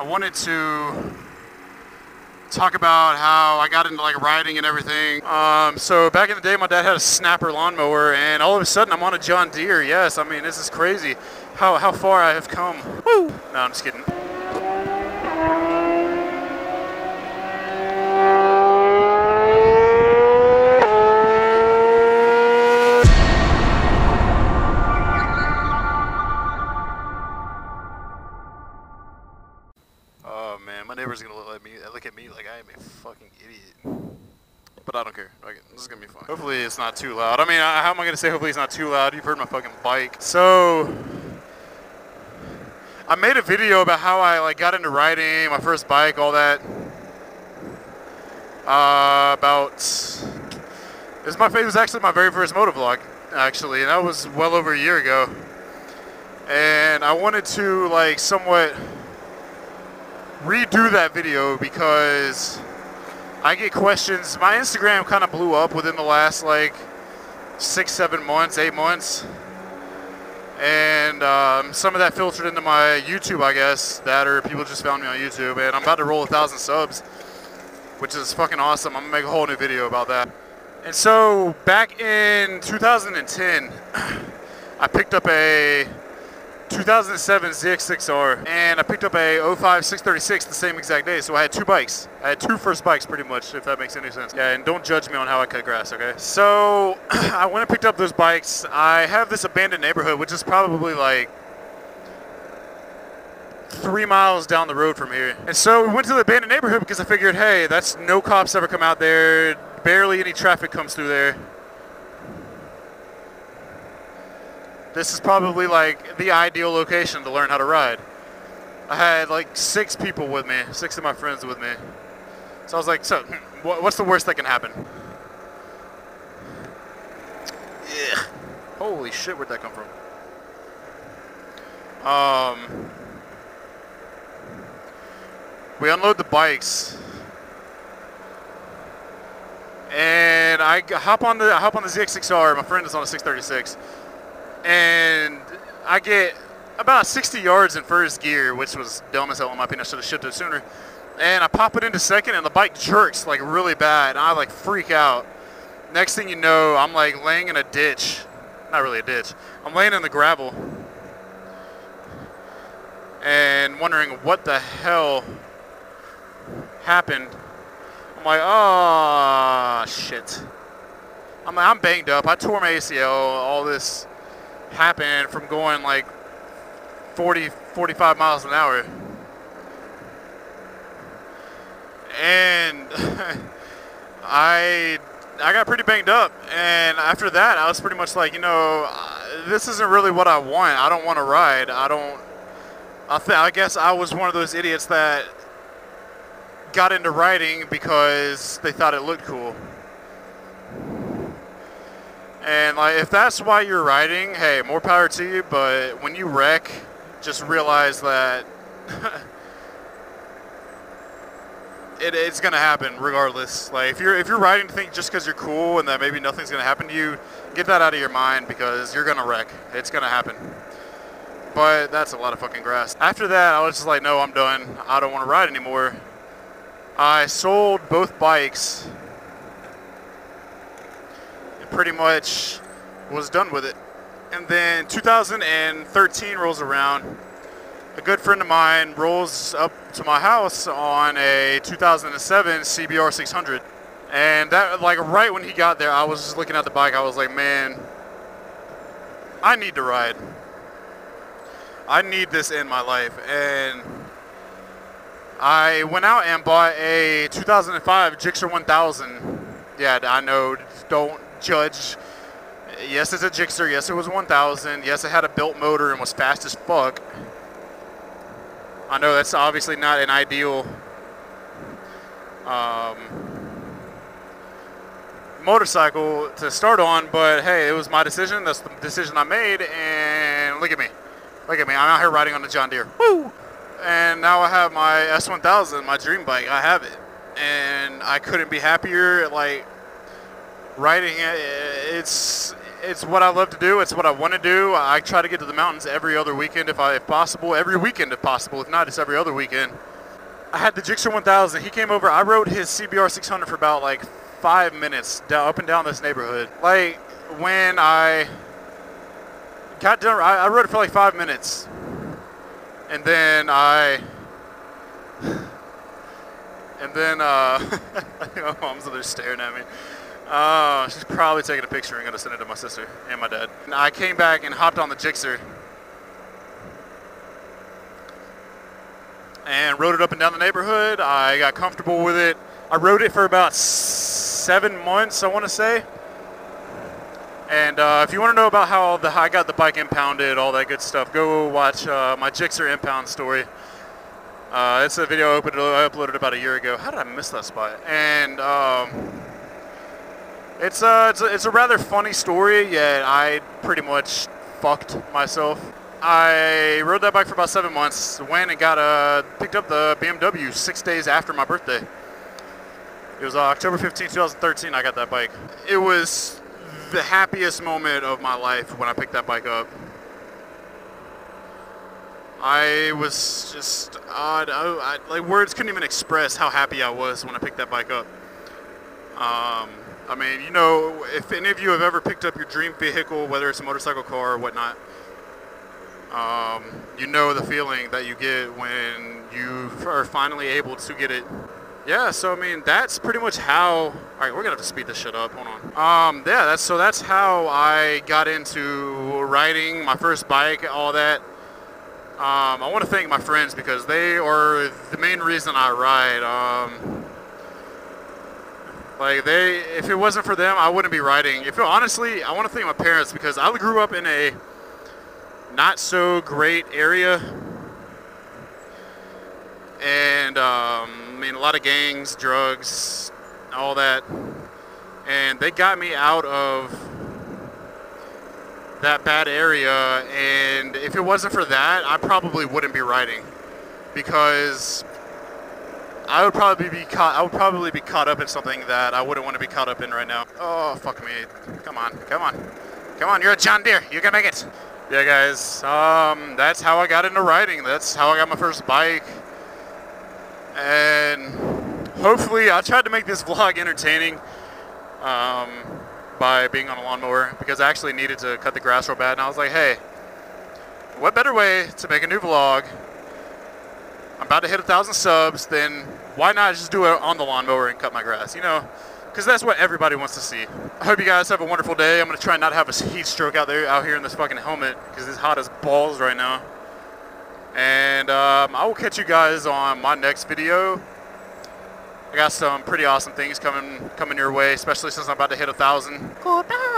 I wanted to talk about how I got into like riding and everything. So back in the day, my dad had a snapper lawnmower, and all of a sudden I'm on a John Deere. Yes, I mean, this is crazy how far I have come. Woo! No, I'm just kidding. Oh man, my neighbor's gonna look at me like I am a fucking idiot. But I don't care. Okay, this is gonna be fun. Hopefully it's not too loud. I mean, how am I gonna say hopefully it's not too loud? You've heard my fucking bike. So I made a video about how I like got into riding, my first bike, all that. It was actually my very first motovlog, actually, and that was well over a year ago. And I wanted to like somewhat redo that video because I get questions. My Instagram kind of blew up within the last like 6, 7 months, 8 months. And some of that filtered into my YouTube, I guess, that or people just found me on YouTube. And I'm about to roll 1,000 subs, which is fucking awesome. I'm gonna make a whole new video about that. And so back in 2010, I picked up a 2007 ZX6R, and I picked up a 05 636 the same exact day. So I had two bikes. I had two first bikes pretty much, if that makes any sense. Yeah, and don't judge me on how I cut grass, okay? So I went and picked up those bikes. I have this abandoned neighborhood, which is probably like 3 miles down the road from here. And so we went to the abandoned neighborhood because I figured, hey, that's no cops ever come out there. Barely any traffic comes through there. This is probably like the ideal location to learn how to ride. I had like 6 people with me, 6 of my friends with me. So I was like, so what's the worst that can happen? Yeah. Holy shit, where'd that come from? We unload the bikes. And I hop on the ZX6R. My friend is on a 636. And I get about 60 yards in first gear, which was dumb as hell in my opinion. I should have shifted sooner. And I pop it into second, and the bike jerks like really bad. And I like freak out. Next thing you know, I'm like laying in a ditch. Not really a ditch. I'm laying in the gravel. And wondering what the hell happened. I'm like, oh, shit. I'm banged up. I tore my ACL. All this happened from going like 40, 45 miles an hour. And I got pretty banged up. And after that, I was pretty much like, you know, this isn't really what I want. I don't want to ride. I guess I was one of those idiots that got into riding because they thought it looked cool. And like, if that's why you're riding, hey, more power to you. But when you wreck, just realize that it's gonna happen regardless. Like if you're riding to think just because you're cool and that maybe nothing's gonna happen to you, get that out of your mind because you're gonna wreck. It's gonna happen. But that's a lot of fucking grass. After that, I was just like, no, I'm done. I don't want to ride anymore. I sold both bikes and pretty much was done with it. And then 2013 rolls around. A good friend of mine rolls up to my house on a 2007 CBR 600. And that, like right when he got there, I was just looking at the bike. I was like, man, I need to ride. I need this in my life. And I went out and bought a 2005 Gixxer 1000. Yeah, I know, don't judge. Yes, it's a Gixxer. Yes, it was 1000. Yes, it had a built motor and was fast as fuck. I know that's obviously not an ideal motorcycle to start on, but hey, it was my decision. That's the decision I made, and look at me. Look at me. I'm out here riding on the John Deere. Woo! And now I have my S1000, my dream bike. I have it. And I couldn't be happier. Like, riding it, it's what I love to do. It's what I want to do. I try to get to the mountains every other weekend if possible. Every weekend if possible. If not, it's every other weekend. I had the Gixxer 1000. He came over. I rode his CBR 600 for about like 5 minutes up and down this neighborhood. Like when I got done, I rode it for like 5 minutes, and then my mom's there staring at me. She's probably taking a picture and gonna send it to my sister and my dad. And I came back and hopped on the Gixxer and rode it up and down the neighborhood. I got comfortable with it. I rode it for about 7 months, I want to say. And if you want to know about how I got the bike impounded, all that good stuff, go watch my Gixxer impound story. It's a video I uploaded about a year ago. How did I miss that spot? And it's a rather funny story, yet I pretty much fucked myself. I rode that bike for about 7 months, went and picked up the BMW 6 days after my birthday. It was October 15, 2013, I got that bike. It was the happiest moment of my life when I picked that bike up. I was just, like words couldn't even express how happy I was when I picked that bike up. I mean, you know, if any of you have ever picked up your dream vehicle, whether it's a motorcycle, car, or whatnot, you know the feeling that you get when you are finally able to get it. Yeah, so I mean, that's pretty much how, all right, we're gonna have to speed this shit up, hold on. Yeah, that's how I got into riding, my first bike, all that. I want to thank my friends because they are the main reason I ride. Like if it wasn't for them, I wouldn't be riding. Honestly, I want to thank my parents because I grew up in a not so great area, and I mean a lot of gangs, drugs, all that, and they got me out of that bad area. And if it wasn't for that, I probably wouldn't be riding because I would probably be caught up in something that I wouldn't want to be caught up in right now. Oh fuck me! Come on! You're a John Deere. You can make it. Yeah, guys, that's how I got into riding. That's how I got my first bike. And hopefully, I tried to make this vlog entertaining by being on a lawnmower because I actually needed to cut the grass real bad. And I was like, hey, what better way to make a new vlog? I'm about to hit 1,000 subs, then why not just do it on the lawnmower and cut my grass, you know? Because that's what everybody wants to see. I hope you guys have a wonderful day. I'm going to try not to have a heat stroke out here in this fucking helmet because it's hot as balls right now. And I will catch you guys on my next video. I got some pretty awesome things coming your way, especially since I'm about to hit 1,000. Goodbye.